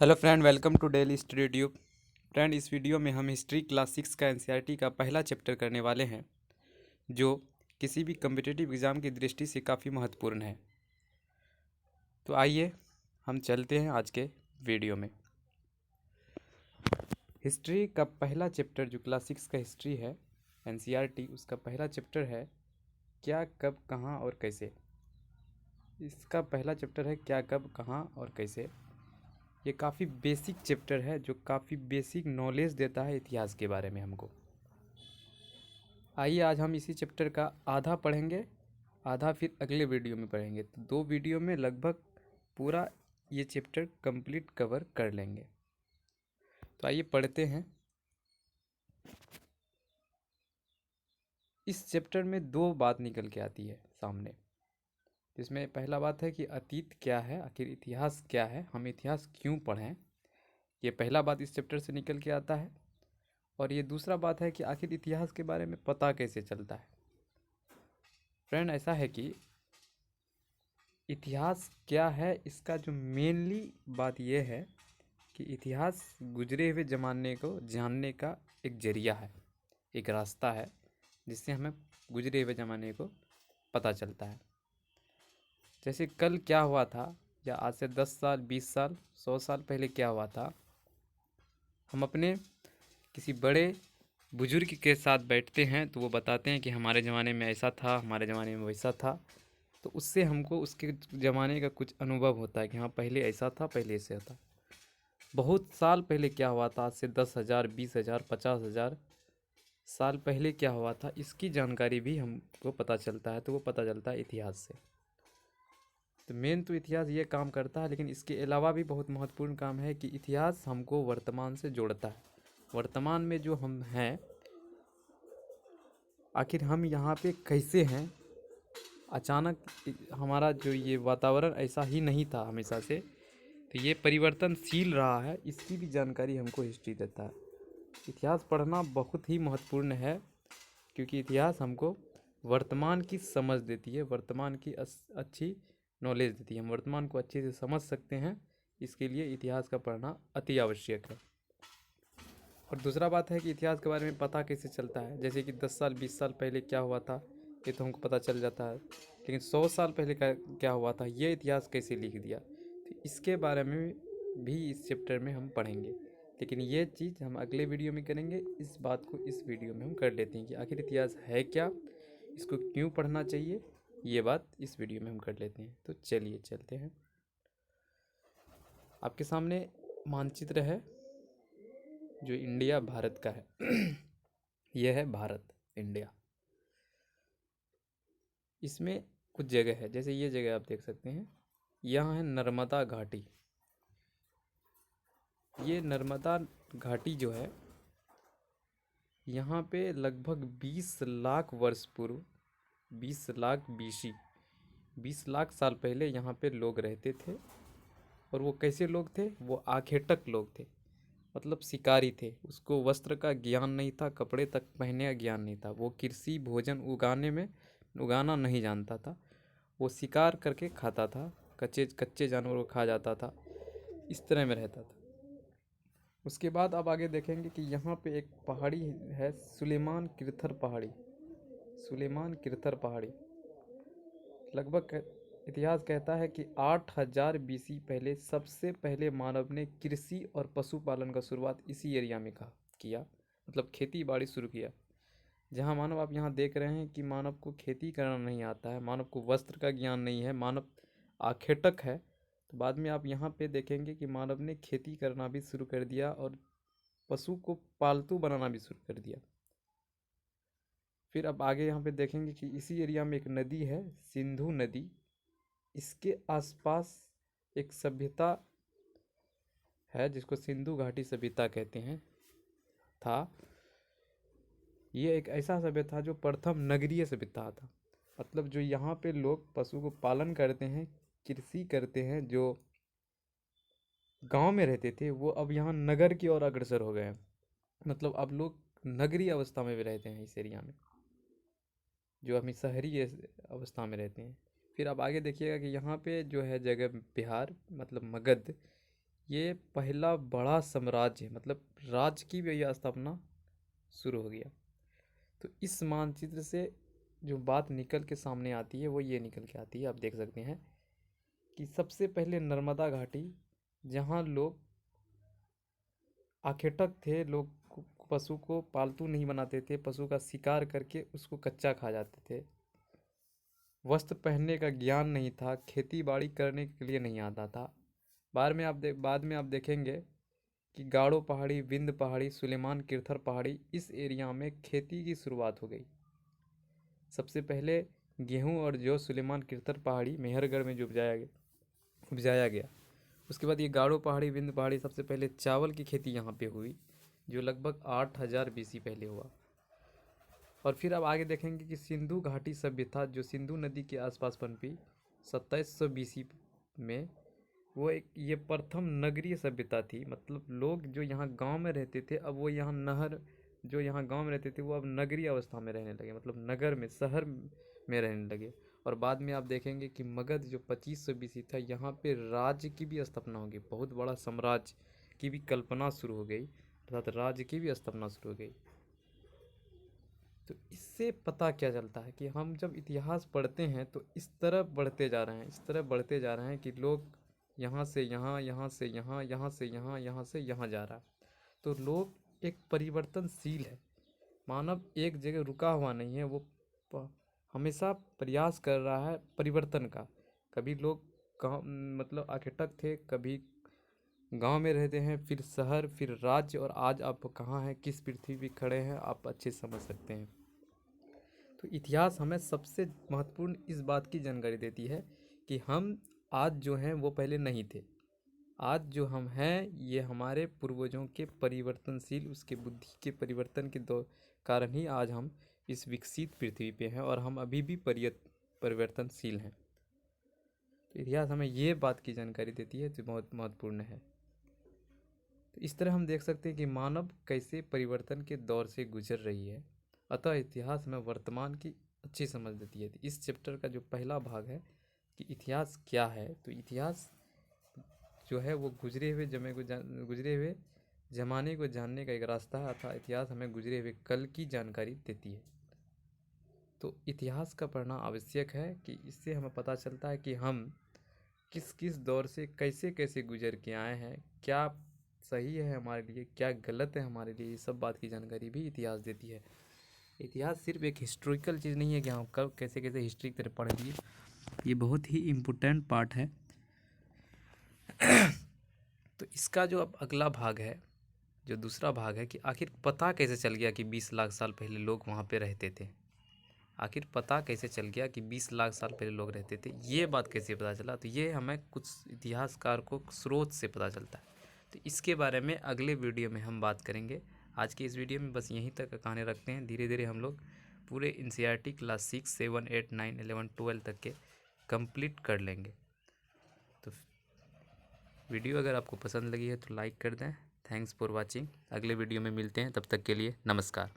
Hello friend, welcome to daily study tube. Friend, इस video में हम हिस्ट्री क्लास 6 का एनसीईआरटी का पहला चैप्टर करने वाले हैं, जो किसी भी कम्पिटिटिव एग्ज़ाम की दृष्टि से काफ़ी महत्वपूर्ण है। तो आइए हम चलते हैं आज के वीडियो में। हिस्ट्री का पहला चैप्टर जो क्लास 6 का हिस्ट्री है एनसीईआरटी, उसका पहला चैप्टर है क्या, कब, कहाँ और कैसे। इसका पहला चैप्टर है क्या, कब, कहाँ और कैसे। ये काफ़ी बेसिक चैप्टर है जो काफ़ी बेसिक नॉलेज देता है इतिहास के बारे में हमको। आइए आज हम इसी चैप्टर का आधा पढ़ेंगे, आधा फिर अगले वीडियो में पढ़ेंगे। तो 2 वीडियो में लगभग पूरा ये चैप्टर कंप्लीट कवर कर लेंगे। तो आइए पढ़ते हैं। इस चैप्टर में 2 बात निकल के आती है सामने, जिसमें पहला बात है कि अतीत क्या है, आखिर इतिहास क्या है, हम इतिहास क्यों पढ़ें। ये पहला बात इस चैप्टर से निकल के आता है। और ये दूसरा बात है कि आखिर इतिहास के बारे में पता कैसे चलता है। फ्रेंड, ऐसा है कि इतिहास क्या है, इसका जो मेनली बात यह है कि इतिहास गुजरे हुए ज़माने को जानने का एक जरिया है, एक रास्ता है जिससे हमें गुजरे हुए ज़माने को पता चलता है। जैसे कल क्या हुआ था, या आज से 10 साल, 20 साल, 100 साल पहले क्या हुआ था, हम अपने किसी बड़े बुजुर्ग के साथ बैठते हैं तो वो बताते हैं कि हमारे ज़माने में ऐसा था, हमारे ज़माने में वैसा था। तो उससे हमको उसके ज़माने का कुछ अनुभव होता है कि हाँ, पहले ऐसा था, पहले ऐसा था। बहुत साल पहले क्या हुआ था, आज से 10,000, 20,000, 50,000 साल पहले क्या हुआ था, इसकी जानकारी भी हमको पता चलता है। तो वो पता चलता है इतिहास से। तो मेन तो इतिहास ये काम करता है, लेकिन इसके अलावा भी बहुत महत्वपूर्ण काम है कि इतिहास हमको वर्तमान से जोड़ता है। वर्तमान में जो हम हैं, आखिर हम यहाँ पे कैसे हैं। अचानक हमारा जो ये वातावरण ऐसा ही नहीं था हमेशा से, तो ये परिवर्तनशील रहा है, इसकी भी जानकारी हमको हिस्ट्री देता है। इतिहास पढ़ना बहुत ही महत्वपूर्ण है, क्योंकि इतिहास हमको वर्तमान की समझ देती है, वर्तमान की अच्छी नॉलेज देती है। हम वर्तमान को अच्छे से समझ सकते हैं, इसके लिए इतिहास का पढ़ना अति आवश्यक है। और दूसरा बात है कि इतिहास के बारे में पता कैसे चलता है। जैसे कि 10 साल, 20 साल पहले क्या हुआ था, ये तो हमको पता चल जाता है। लेकिन 100 साल पहले का क्या हुआ था, ये इतिहास कैसे लिख दिया, तो इसके बारे में भी इस चैप्टर में हम पढ़ेंगे। लेकिन ये चीज़ हम अगले वीडियो में करेंगे। इस बात को इस वीडियो में हम कर लेते हैं कि आखिर इतिहास है क्या, इसको क्यों पढ़ना चाहिए, ये बात इस वीडियो में हम कर लेते हैं। तो चलिए चलते हैं। आपके सामने मानचित्र है जो इंडिया भारत का है। यह है भारत, इंडिया। इसमें कुछ जगह है, जैसे ये जगह आप देख सकते हैं, यहाँ है नर्मदा घाटी। ये नर्मदा घाटी जो है, यहाँ पे लगभग 20 लाख वर्ष पूर्व, 20 लाख बीसी, 20 लाख साल पहले यहाँ पे लोग रहते थे। और वो कैसे लोग थे, वो आखेटक लोग थे, मतलब शिकारी थे। उसको वस्त्र का ज्ञान नहीं था, कपड़े तक पहनने का ज्ञान नहीं था। वो कृषि भोजन उगाना नहीं जानता था। वो शिकार करके खाता था, कच्चे कच्चे जानवरों को खा जाता था, इस तरह में रहता था। उसके बाद आप आगे देखेंगे कि यहाँ पे एक पहाड़ी है, सुलेमान किरथर पहाड़ी। सुलेमान किरथर पहाड़ी लगभग इतिहास कहता है कि 8,000 बीसी पहले सबसे पहले मानव ने कृषि और पशुपालन का शुरुआत इसी एरिया में किया, मतलब खेती बाड़ी शुरू किया। जहाँ मानव, आप यहाँ देख रहे हैं कि मानव को खेती करना नहीं आता है, मानव को वस्त्र का ज्ञान नहीं है, मानव आखेटक है। तो बाद में आप यहाँ पे देखेंगे कि मानव ने खेती करना भी शुरू कर दिया और पशु को पालतू बनाना भी शुरू कर दिया। फिर अब आगे यहाँ पे देखेंगे कि इसी एरिया में एक नदी है, सिंधु नदी। इसके आसपास एक सभ्यता है जिसको सिंधु घाटी सभ्यता कहते हैं, था। ये एक ऐसा सभ्यता जो प्रथम नगरीय सभ्यता था, मतलब जो यहाँ पे लोग पशु को पालन करते हैं, कृषि करते हैं, जो गांव में रहते थे वो अब यहाँ नगर की ओर अग्रसर हो गए हैं। मतलब अब लोग नगरीय अवस्था में भी रहते हैं इस एरिया में, जो अभी शहरी अवस्था में रहते हैं। फिर अब आगे देखिएगा कि यहाँ पे जो है जगह बिहार, मतलब मगध, ये पहला बड़ा साम्राज्य मतलब राज्य की भी यह स्थापना शुरू हो गया। तो इस मानचित्र से जो बात निकल के सामने आती है वो ये निकल के आती है, आप देख सकते हैं कि सबसे पहले नर्मदा घाटी, जहाँ लोग आखेटक थे, लोग पशु को पालतू नहीं बनाते थे, पशु का शिकार करके उसको कच्चा खा जाते थे। वस्त्र पहनने का ज्ञान नहीं था, खेती बाड़ी करने के लिए नहीं आता था। बाद में आप देखेंगे कि गाड़ो पहाड़ी, विंध्य पहाड़ी, सुलेमान किर्थर पहाड़ी, इस एरिया में खेती की शुरुआत हो गई। सबसे पहले गेहूं और जौ सुलेमान किर्थर पहाड़ी मेहरगढ़ में जो उपजाया गया। उसके बाद ये गाड़ो पहाड़ी, विंध्य पहाड़ी, सबसे पहले चावल की खेती यहाँ पे हुई, जो लगभग 8000 BC पहले हुआ। और फिर अब आगे देखेंगे कि सिंधु घाटी सभ्यता जो सिंधु नदी के आसपास पनपी 2700 BC में, वो एक ये प्रथम नगरीय सभ्यता थी। मतलब लोग जो यहाँ गांव में रहते थे, अब वो यहाँ नहर, जो यहाँ गांव में रहते थे वो अब नगरीय अवस्था में रहने लगे, मतलब नगर में, शहर में रहने लगे। और बाद में आप देखेंगे कि मगध जो 2500 BC था, यहाँ पे राज्य की भी स्थापना होगी, बहुत बड़ा साम्राज्य की भी कल्पना शुरू हो गई, अर्थात राज्य की भी स्थापना शुरू हो गई। तो इससे पता क्या चलता है कि हम जब इतिहास पढ़ते हैं तो इस तरह बढ़ते जा रहे हैं, इस तरह बढ़ते जा रहे हैं कि लोग यहाँ से यहाँ, यहाँ से यहाँ, यहाँ से यहाँ, यहाँ से यहाँ जा रहा है। तो लोग एक परिवर्तनशील है, मानव एक जगह रुका हुआ नहीं है, वो हमेशा प्रयास कर रहा है परिवर्तन का। कभी लोग गाँव मतलब आखेटक थे, कभी गांव में रहते हैं, फिर शहर, फिर राज्य, और आज आप कहाँ हैं, किस पृथ्वी पे खड़े हैं, आप अच्छे से समझ सकते हैं। तो इतिहास हमें सबसे महत्वपूर्ण इस बात की जानकारी देती है कि हम आज जो हैं वो पहले नहीं थे। आज जो हम हैं ये हमारे पूर्वजों के परिवर्तनशील, उसके बुद्धि के परिवर्तन के दो कारण ही आज हम इस विकसित पृथ्वी पे हैं, और हम अभी भी परिवर्तनशील हैं। तो इतिहास हमें ये बात की जानकारी देती है जो बहुत महत्वपूर्ण है। तो इस तरह हम देख सकते हैं कि मानव कैसे परिवर्तन के दौर से गुजर रही है। अतः इतिहास हमें वर्तमान की अच्छी समझ देती है। इस चैप्टर का जो पहला भाग है कि इतिहास क्या है, तो इतिहास जो है वो गुजरे हुए ज़माने को जानने का एक रास्ता है, अतः इतिहास हमें गुजरे हुए कल की जानकारी देती है। तो इतिहास का पढ़ना आवश्यक है कि इससे हमें पता चलता है कि हम किस किस दौर से कैसे कैसे गुजर के आए हैं, क्या सही है हमारे लिए, क्या गलत है हमारे लिए, ये सब बात की जानकारी भी इतिहास देती है। इतिहास सिर्फ एक हिस्टोरिकल चीज़ नहीं है कि हम कब कैसे कैसे हिस्ट्री की तरह पढ़ लिए, ये बहुत ही इम्पोर्टेंट पार्ट है। तो इसका जो अब अगला भाग है, जो दूसरा भाग है कि आखिर पता कैसे चल गया कि 20 लाख साल पहले लोग वहाँ पे रहते थे। आखिर पता कैसे चल गया कि 20 लाख साल पहले लोग रहते थे, ये बात कैसे पता चला, तो ये हमें कुछ इतिहासकार को स्रोत से पता चलता है। तो इसके बारे में अगले वीडियो में हम बात करेंगे। आज की इस वीडियो में बस यहीं तक कहानी रखते हैं। धीरे धीरे हम लोग पूरे NCERT क्लास 6, 7, 8, 9, 11, 12 तक के कंप्लीट कर लेंगे। तो वीडियो अगर आपको पसंद लगी है तो लाइक कर दें। Thanks for watching. अगले वीडियो में मिलते हैं, तब तक के लिए नमस्कार।